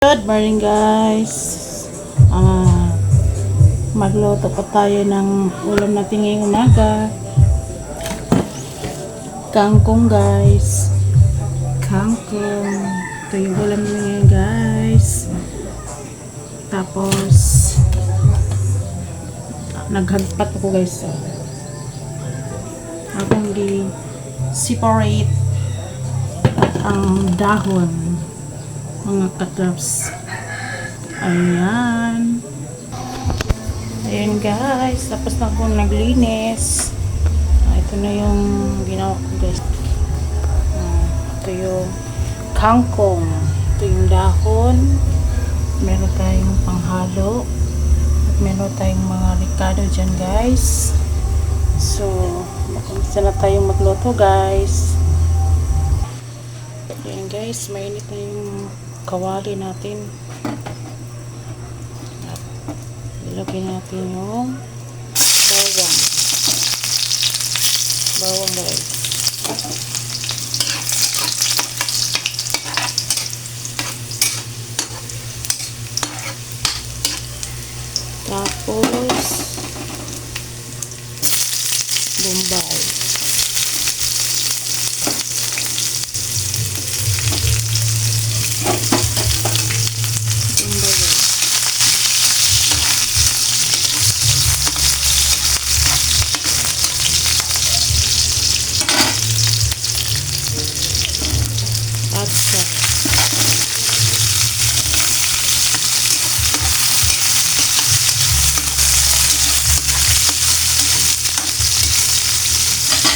Good morning guys. Magluto pa tayo ng ulam natin ngayong umaga. Kangkong guys. Kangkong. Ito yung ulam natin ngayon guys. Tapos naghagpat ako guys. Habang separate ang dahon, mga katraps. Ayan guys, tapos na ako naglinis. Ito na yung ginawa ko guys. Ito yung kangkong, ito yung dahon, meron tayong panghalo at meron tayong mga ricado dyan guys. So mag-umpisa na tayong magluto guys. Ayan guys, mainit na yung kawali natin. At ilagay natin yung bawang guys. Tapos bombay.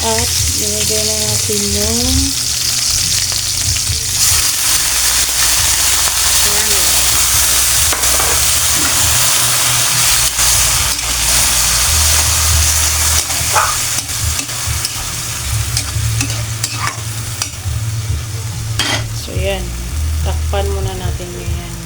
At nilagay na natin yung so yan, takpan muna natin yan.